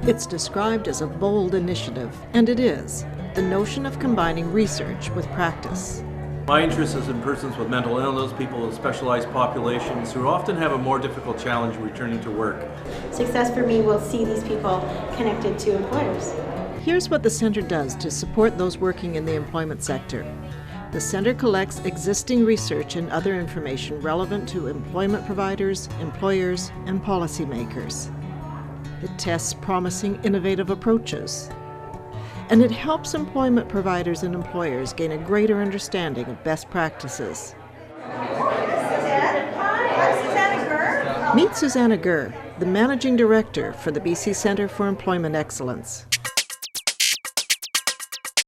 It's described as a bold initiative, and it is, the notion of combining research with practice. My interest is in persons with mental illness, people with specialized populations who often have a more difficult challenge returning to work. Success for me will see these people connected to employers. Here's what the Centre does to support those working in the employment sector. The Centre collects existing research and other information relevant to employment providers, employers, and policymakers. It tests promising, innovative approaches. And it helps employment providers and employers gain a greater understanding of best practices. Meet Susanna Gurr, the Managing Director for the BC Centre for Employment Excellence.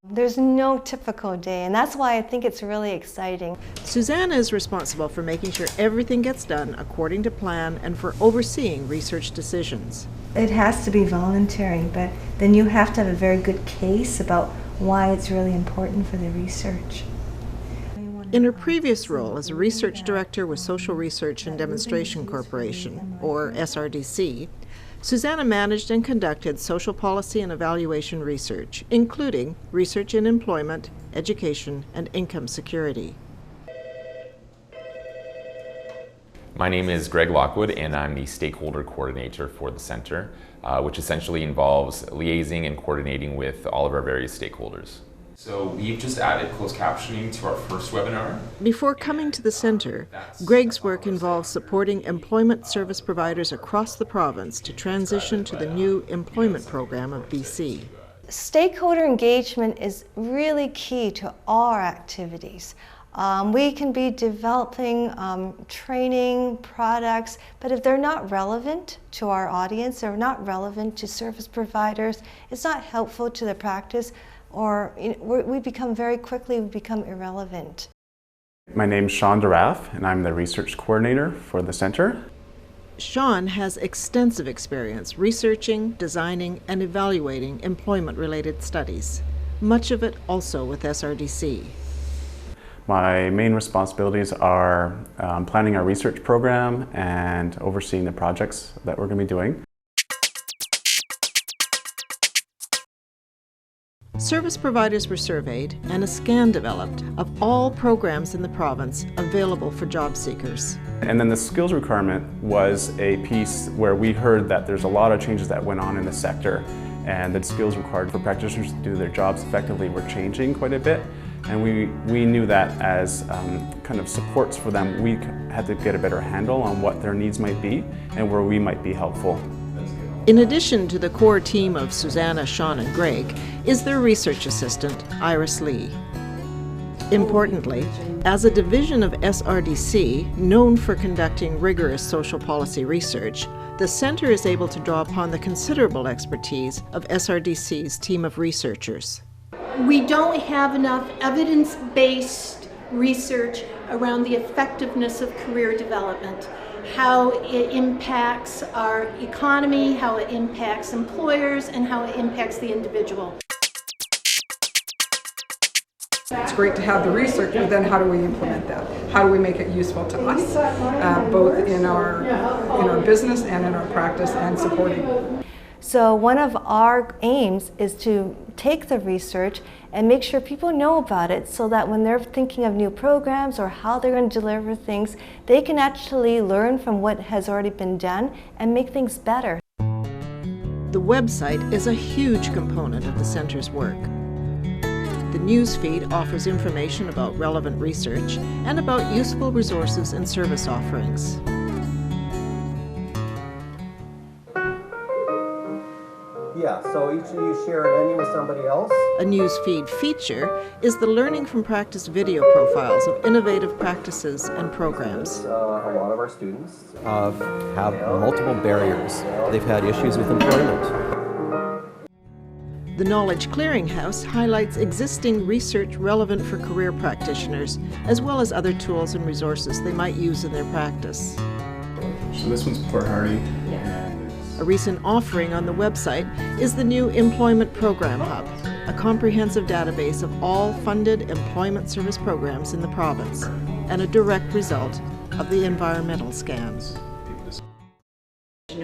There's no typical day, and that's why I think it's really exciting. Susanna is responsible for making sure everything gets done according to plan and for overseeing research decisions. It has to be voluntary, but then you have to have a very good case about why it's really important for the research. In her previous role as a research director with Social Research and Demonstration Corporation, or SRDC, Susanna managed and conducted social policy and evaluation research, including research in employment, education, and income security. My name is Greg Lockwood, and I'm the stakeholder coordinator for the Centre, which essentially involves liaising and coordinating with all of our various stakeholders. So we've just added closed captioning to our first webinar. Before coming to the Centre, Greg's work involves supporting employment service providers across the province to transition to the new employment program of BC. Stakeholder engagement is really key to all our activities. We can be developing training, products, but if they're not relevant to our audience, they're not relevant to service providers, it's not helpful to the practice, or we become very quickly irrelevant. My name's Sean Daraff, and I'm the research coordinator for the Centre. Sean has extensive experience researching, designing, and evaluating employment-related studies, much of it also with SRDC. My main responsibilities are planning our research program and overseeing the projects that we're going to be doing. Service providers were surveyed and a scan developed of all programs in the province available for job seekers. And then the skills requirement was a piece where we heard that there's a lot of changes that went on in the sector, and the skills required for practitioners to do their jobs effectively were changing quite a bit. And we knew that as kind of supports for them, we had to get a better handle on what their needs might be and where we might be helpful. In addition to the core team of Susanna, Sean, and Greg, is their research assistant, Iris Lee. Importantly, as a division of SRDC, known for conducting rigorous social policy research, the Centre is able to draw upon the considerable expertise of SRDC's team of researchers. We don't have enough evidence-based research around the effectiveness of career development, how it impacts our economy, how it impacts employers, and how it impacts the individual. It's great to have the research, but then how do we implement that? How do we make it useful to us, both in our business and in our practice and supporting? So one of our aims is to take the research and make sure people know about it so that when they're thinking of new programs or how they're going to deliver things, they can actually learn from what has already been done and make things better. The website is a huge component of the Centre's work. The newsfeed offers information about relevant research and about useful resources and service offerings. Yeah, so each of you share an onion with somebody else. A newsfeed feature is the Learning from Practice video profiles of innovative practices and programs. A lot of our students have multiple barriers. They've had issues with employment. The Knowledge Clearinghouse highlights existing research relevant for career practitioners, as well as other tools and resources they might use in their practice. So this one's Port Hardy. A recent offering on the website is the new Employment Program Hub, a comprehensive database of all funded employment service programs in the province, and a direct result of the environmental scans.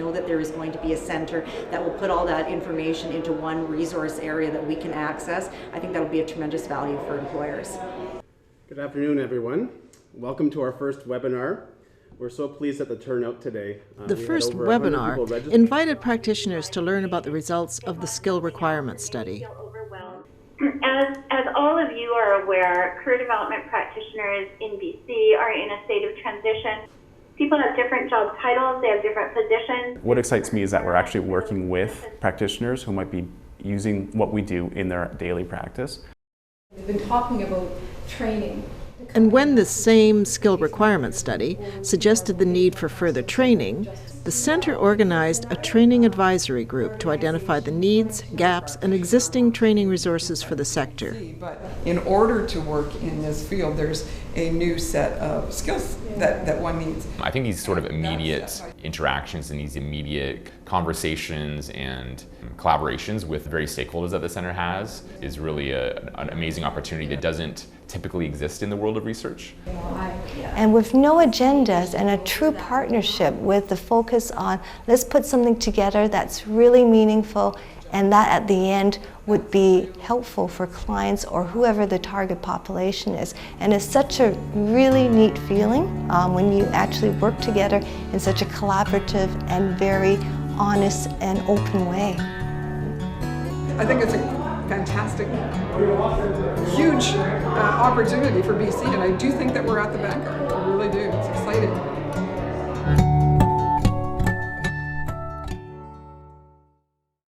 know that there is going to be a center that will put all that information into one resource area that we can access. I think that will be a tremendous value for employers. Good afternoon, everyone. Welcome to our first webinar. We're so pleased at the turnout today. The first webinar invited practitioners to learn about the results of the skill requirement study. As all of you are aware, career development practitioners in BC are in a state of transition. People have different job titles, they have different positions. What excites me is that we're actually working with practitioners who might be using what we do in their daily practice. We've been talking about training. And when the same skill requirement study suggested the need for further training, the Centre organized a training advisory group to identify the needs, gaps, and existing training resources for the sector. But in order to work in this field, there's a new set of skills that one needs. I think these sort of immediate interactions and these immediate conversations and collaborations with various stakeholders that the Centre has is really an amazing opportunity that doesn't typically exist in the world of research. And with no agendas and a true partnership with the focus on let's put something together that's really meaningful and that at the end would be helpful for clients or whoever the target population is. And it's such a really neat feeling when you actually work together in such a collaborative and very honest and open way. I think it's a fantastic, huge opportunity for BC, and I do think that we're at the vanguard. I really do. It's exciting.